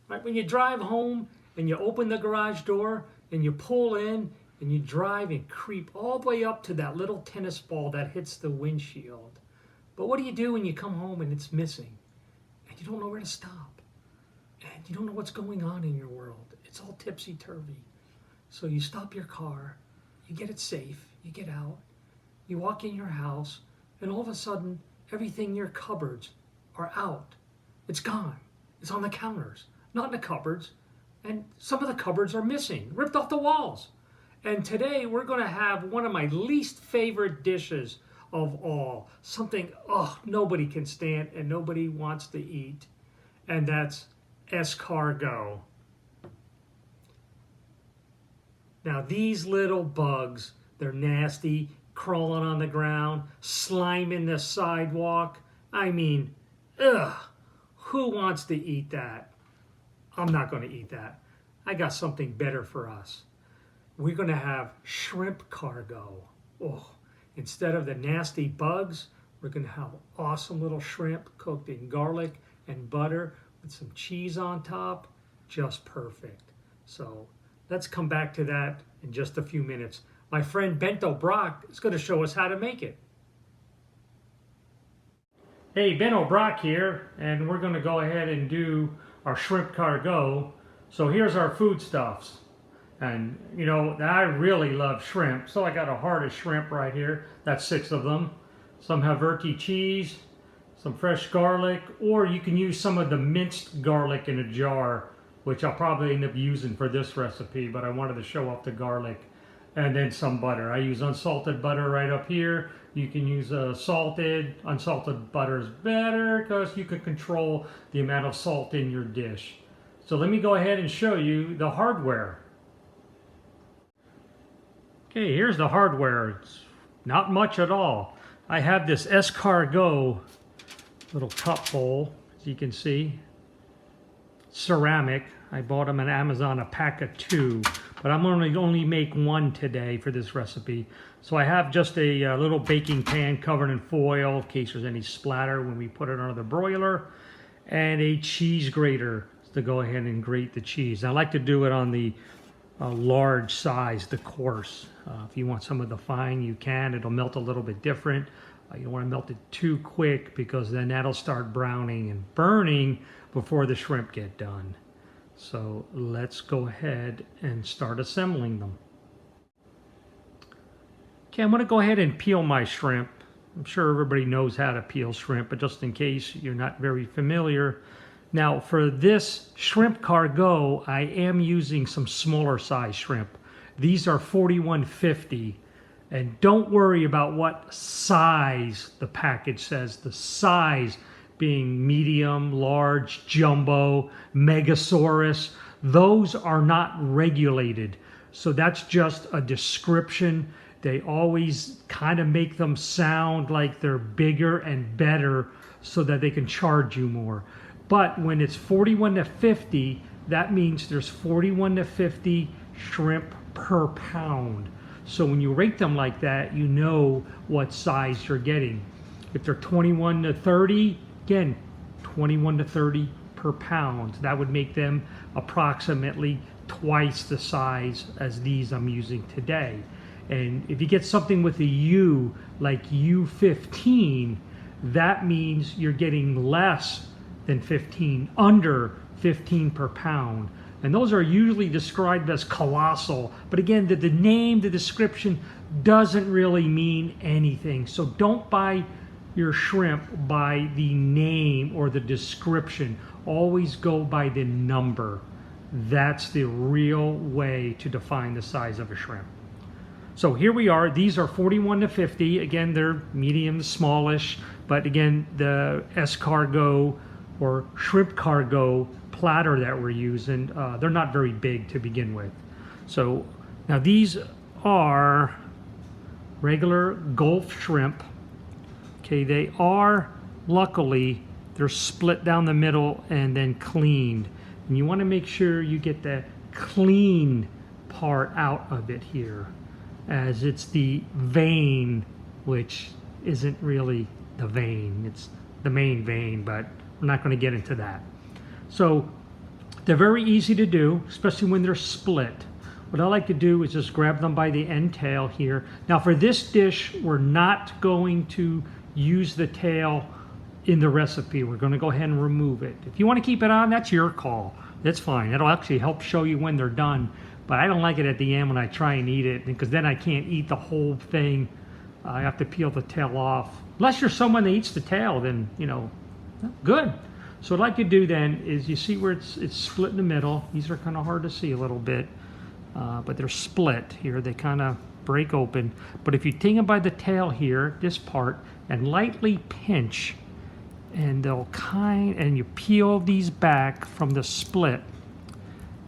Right? When you drive home and you open the garage door and you pull in and you drive and creep all the way up to that little tennis ball that hits the windshield. But what do you do when you come home and it's missing? And you don't know where to stop. And you don't know what's going on in your world. It's all tipsy-turvy. So you stop your car, you get it safe, you get out, you walk in your house, and all of a sudden, everything in your cupboards are out. It's gone. It's on the counters, not in the cupboards. And some of the cupboards are missing, ripped off the walls. And today we're going to have one of my least favorite dishes of all. Something, nobody can stand and nobody wants to eat. And that's escargot. Now these little bugs, they're nasty, crawling on the ground, slime in the sidewalk. I mean, who wants to eat that? I'm not going to eat that. I got something better for us. We're going to have ShrimpCargot. Oh, instead of the nasty bugs, we're going to have awesome little shrimp cooked in garlic and butter with some cheese on top. Just perfect. So let's come back to that in just a few minutes. My friend BentoBrocke is going to show us how to make it. Hey, BentoBrocke here, and we're going to go ahead and do our ShrimpCargot. So here's our foodstuffs. And you know, I really love shrimp, so I got a heart of shrimp right here. That's 6 of them. Some Havarti cheese, some fresh garlic, or you can use some of the minced garlic in a jar, which I'll probably end up using for this recipe, but I wanted to show off the garlic. And then some butter. I use unsalted butter right up here. You can use salted. Unsalted butter is better because you can control the amount of salt in your dish. So let me go ahead and show you the hardware. Okay, here's the hardware. It's not much at all. I have this escargot little cup bowl, as you can see. Ceramic. I bought them on Amazon, a pack of 2, but I'm going to only make 1 today for this recipe. So I have just a little baking pan covered in foil in case there's any splatter when we put it under the broiler, and a cheese grater to go ahead and grate the cheese. I like to do it on the large size, the coarse. If you want some of the fine, you can. It'll melt a little bit different. You don't want to melt it too quick because then that'll start browning and burning before the shrimp get done. So let's go ahead and start assembling them. Okay, I'm going to go ahead and peel my shrimp. I'm sure everybody knows how to peel shrimp, but just in case you're not very familiar. Now for this ShrimpCargot, I am using some smaller size shrimp. These are 4150. And don't worry about what size the package says. The size being medium, large, jumbo, megasaurus. Those are not regulated. So that's just a description. They always kind of make them sound like they're bigger and better so that they can charge you more. But when it's 41 to 50, that means there's 41 to 50 shrimp per pound. So when you rate them like that, you know what size you're getting. If they're 21 to 30, again, 21 to 30 per pound. That would make them approximately twice the size as these I'm using today. And if you get something with a U, like U15, that means you're getting less than 15, under 15 per pound. And those are usually described as colossal. But again, the name, the description doesn't really mean anything. So don't buy your shrimp by the name or the description. Always go by the number. That's the real way to define the size of a shrimp. So here we are. These are 41 to 50. Again, they're medium, smallish. But again, the escargot or ShrimpCargot platter that we're using, they're not very big to begin with. So now these are regular Gulf shrimp. Okay, they are, luckily, they're split down the middle and then cleaned. And you want to make sure you get the clean part out of it here, as it's the vein, which isn't really the vein. It's the main vein, but we're not going to get into that. So They're very easy to do, especially when they're split. What I like to do is just grab them by the end tail here. Now for this dish, we're not going to use the tail in the recipe. We're going to go ahead and remove it. If you want to keep it on, that's your call. That's fine. That'll actually help show you when they're done. But I don't like it at the end when I try and eat it, because then I can't eat the whole thing. I have to peel the tail off. Unless you're someone that eats the tail, then, you know, good. So what I like to do then is, you see where it's split in the middle. These are kind of hard to see a little bit, but they're split here. They kind of break open. But if you take them by the tail here, this part, and lightly pinch, and and you peel these back from the split,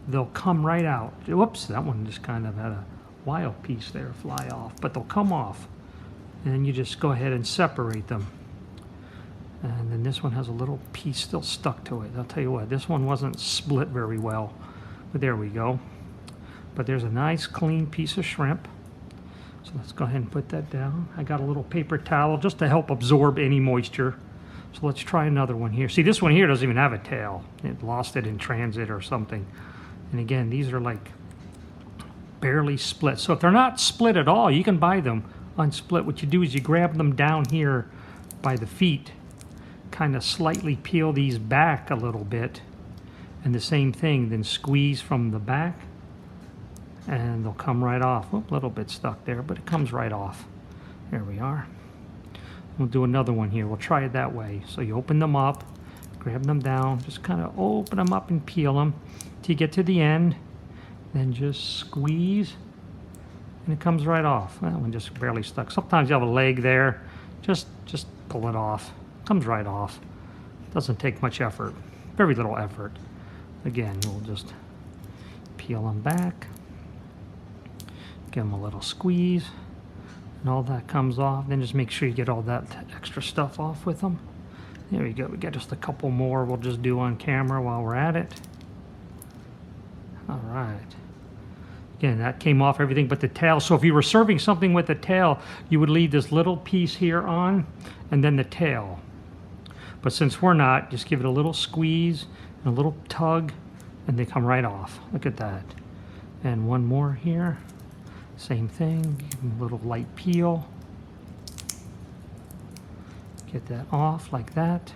they'll come right out. Whoops, that one just kind of had a wild piece there fly off, but they'll come off. And you just go ahead and separate them. And then this one has a little piece still stuck to it. I'll tell you what, this one wasn't split very well, but there we go. But there's a nice clean piece of shrimp. So let's go ahead and put that down. I got a little paper towel just to help absorb any moisture. So let's try another one here. See, this one here doesn't even have a tail. It lost it in transit or something. And again, these are like barely split. So if they're not split at all, you can buy them unsplit. What you do is you grab them down here by the feet, kind of slightly peel these back a little bit, and the same thing, then squeeze from the back, and they'll come right off. Oop, a little bit stuck there, but it comes right off. There we are. We'll do another one here. We'll try it that way. So you open them up, grab them down, just kind of open them up and peel them till you get to the end, then just squeeze, and it comes right off. That one just barely stuck. Sometimes you have a leg there. Just pull it off. Comes right off. Doesn't take much effort. Very little effort. Again, we'll just peel them back. Give them a little squeeze. And all that comes off. Then just make sure you get all that extra stuff off with them. There we go. We got just a couple more we'll just do on camera while we're at it. All right. Again, that came off everything but the tail. So if you were serving something with the tail, you would leave this little piece here on, and then the tail. But since we're not, just give it a little squeeze and a little tug, and they come right off. Look at that. And one more here. Same thing. Give them a little light peel. Get that off like that.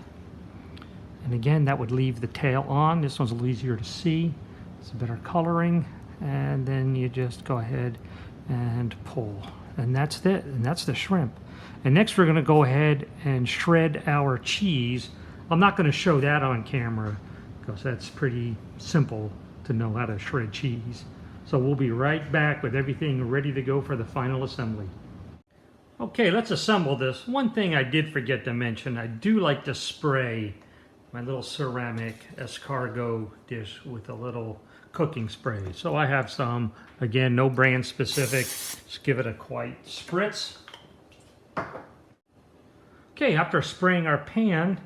And again, that would leave the tail on. This one's a little easier to see. It's a better coloring. And then you just go ahead and pull, and that's it, and that's the shrimp. And next we're going to go ahead and shred our cheese. I'm not going to show that on camera because that's pretty simple to know how to shred cheese. So we'll be right back with everything ready to go for the final assembly. Okay, let's assemble this. One thing I did forget to mention, I do like to spray my little ceramic escargot dish with a little cooking spray. So I have some, again, no brand specific. Just give it a quiet spritz. Okay, after spraying our pan,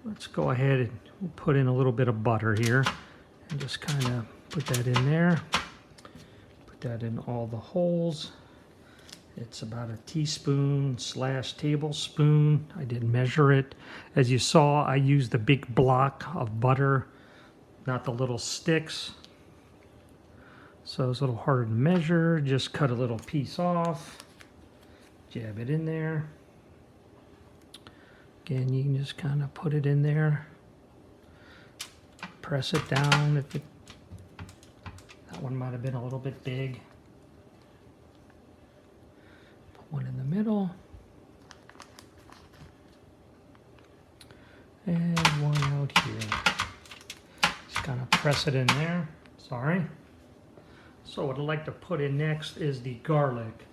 let's go ahead and we'll put in a little bit of butter here and just kind of put that in there. Put that in all the holes. It's about a teaspoon/tablespoon. I didn't measure it. As you saw, I used the big block of butter, not the little sticks. So it's a little harder to measure. Just cut a little piece off, jab it in there. Again, you can just kind of put it in there, press it down. That one might have been a little bit big. Put one in the middle. And one out here. Just kind of press it in there. Sorry. So what I'd like to put in next is the garlic.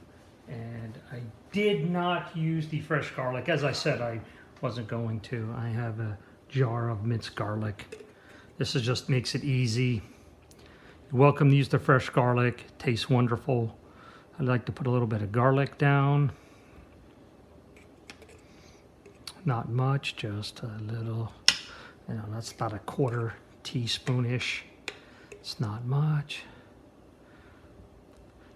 And I did not use the fresh garlic. As I said, I wasn't going to. I have a jar of minced garlic. This is just makes it easy. You're welcome to use the fresh garlic. It tastes wonderful. I'd like to put a little bit of garlic down. Not much, just a little. You know, that's about a quarter teaspoon-ish. It's not much.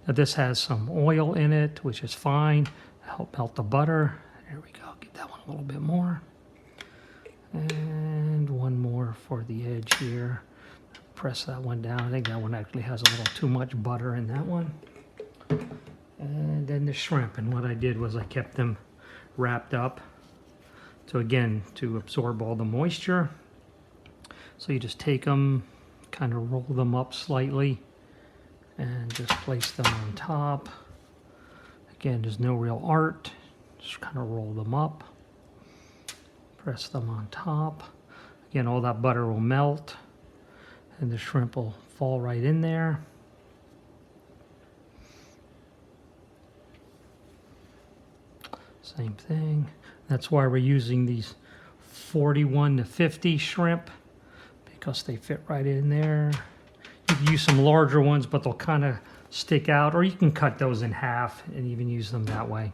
Now this has some oil in it, which is fine. Help melt the butter. There we go. Get that one a little bit more. And one more for the edge here. press that one down. I think that one actually has a little too much butter in that one. And then the shrimp, and what I did was I kept them wrapped up to absorb all the moisture. So you just take them, kind of roll them up slightly, and just place them on top. Again, there's no real art. Just kind of roll them up, press them on top. Again, all that butter will melt, and the shrimp will fall right in there. Same thing. That's why we're using these 41 to 50 shrimp, because they fit right in there. You can use some larger ones, but they'll kind of stick out, or you can cut those in half and even use them that way.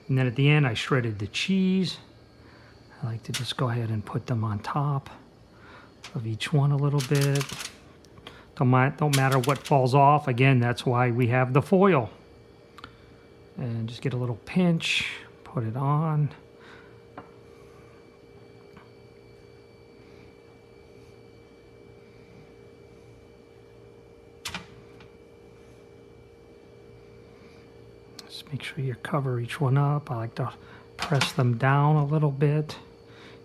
And then at the end, I shredded the cheese. I like to just go ahead and put them on top of each one a little bit. Don't matter what falls off. Again, that's why we have the foil. And just get a little pinch, put it on. Just make sure you cover each one up. I like to press them down a little bit,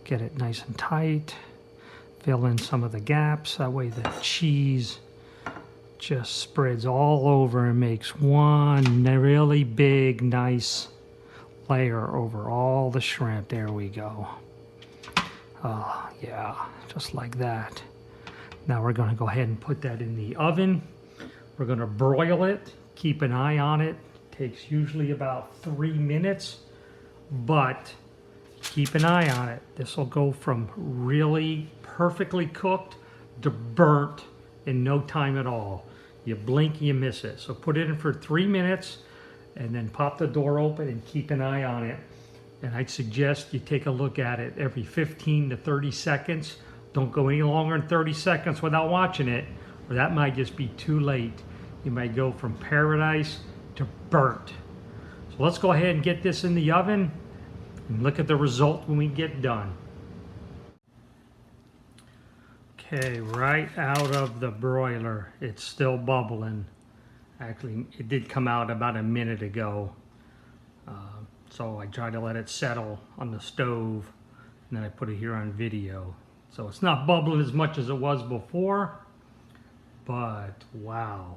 get it nice and tight, fill in some of the gaps. That way the cheese just spreads all over and makes one really big, nice layer over all the shrimp. There we go. Oh, yeah, just like that. Now we're going to go ahead and put that in the oven. We're going to broil it. Keep an eye on it. Takes usually about 3 minutes, but keep an eye on it. This will go from really perfectly cooked to burnt in no time at all. You blink, you miss it. So put it in for 3 minutes and then pop the door open and keep an eye on it. And I'd suggest you take a look at it every 15 to 30 seconds. Don't go any longer than 30 seconds without watching it, or that might just be too late. You might go from paradise to burnt. So let's go ahead and get this in the oven and look at the result when we get done. Okay, right out of the broiler, it's still bubbling. Actually, it did come out about a minute ago. So I tried to let it settle on the stove, and then I put it here on video. So it's not bubbling as much as it was before, but wow.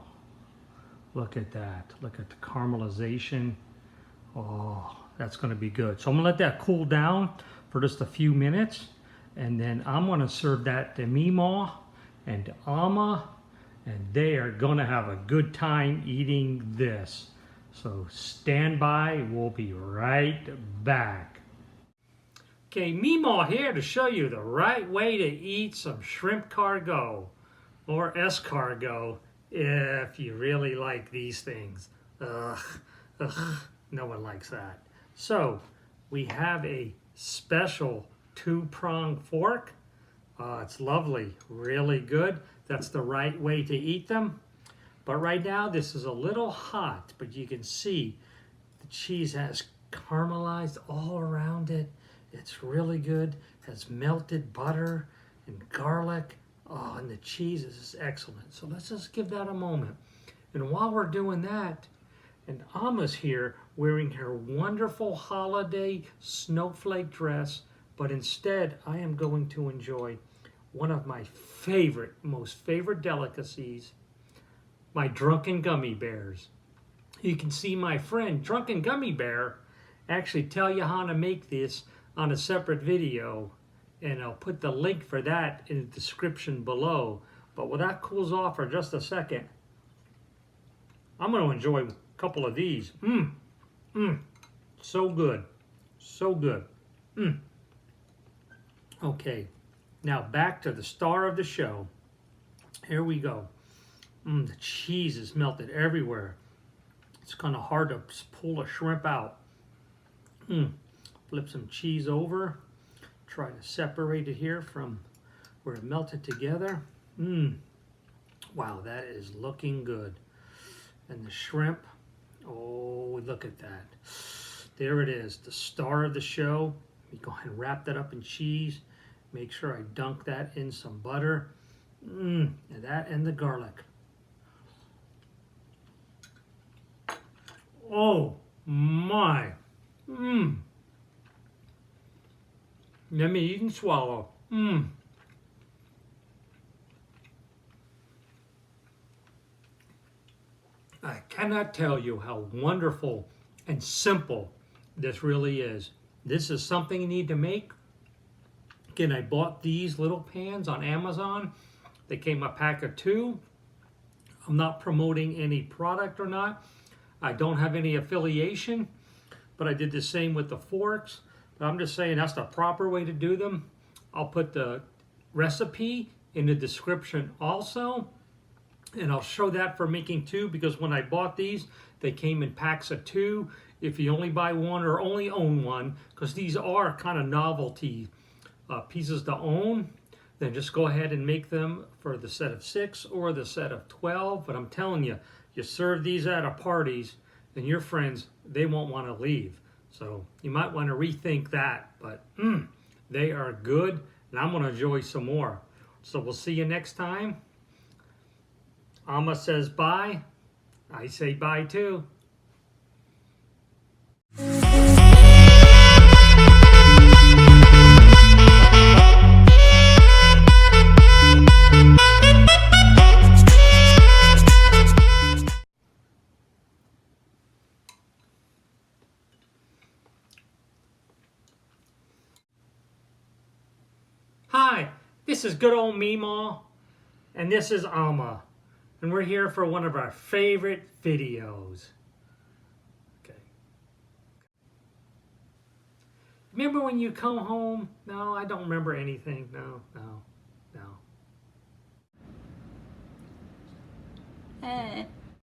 Look at that. Look at the caramelization. Oh, that's going to be good. So I'm going to let that cool down for just a few minutes. And then I'm going to serve that to Meemaw and to Amma. And they are going to have a good time eating this. So stand by. We'll be right back. Okay, Meemaw here to show you the right way to eat some ShrimpCargot or Escargot. If you really like these things. Ugh, no one likes that. So, we have a special 2-prong fork. It's lovely, really good. That's the right way to eat them. But right now, this is a little hot, but you can see the cheese has caramelized all around it. It's really good. Has melted butter and garlic. Oh, and the cheese is excellent. So let's just give that a moment. And while we're doing that, and Amma's here wearing her wonderful holiday snowflake dress, but instead I am going to enjoy one of my most favorite delicacies, my Drunken gummy bears. You can see my friend Drunken Gummy Bear actually tell you how to make this on a separate video. And I'll put the link for that in the description below. But while that cools off for just a second, I'm going to enjoy a couple of these. So good. So good. Okay, now back to the star of the show. Here we go. The cheese is melted everywhere. It's kind of hard to pull a shrimp out. Flip some cheese over. Try to separate it here from where it melted together. Wow, that is looking good. And the shrimp, oh, look at that. There it is, the star of the show. Let me go ahead and wrap that up in cheese. Make sure I dunk that in some butter. That and the garlic. Oh my. Let me eat and swallow. I cannot tell you how wonderful and simple this really is. This is something you need to make. Again, I bought these little pans on Amazon. They came a pack of 2. I'm not promoting any product or not. I don't have any affiliation, but I did the same with the forks. But I'm just saying that's the proper way to do them. I'll put the recipe in the description also. And I'll show that for making 2, because when I bought these, they came in packs of 2. If you only buy one or only own one, because these are kind of novelty pieces to own, then just go ahead and make them for the set of 6 or the set of 12. But I'm telling you, you serve these at parties, and your friends, they won't want to leave. So you might want to rethink that. But they are good, and I'm going to enjoy some more. So we'll see you next time. Amma says bye. I say bye too. Hi, this is good old Meemaw, and this is Amma. And we're here for one of our favorite videos. Okay. Remember when you come home? No, I don't remember anything. No. Hey.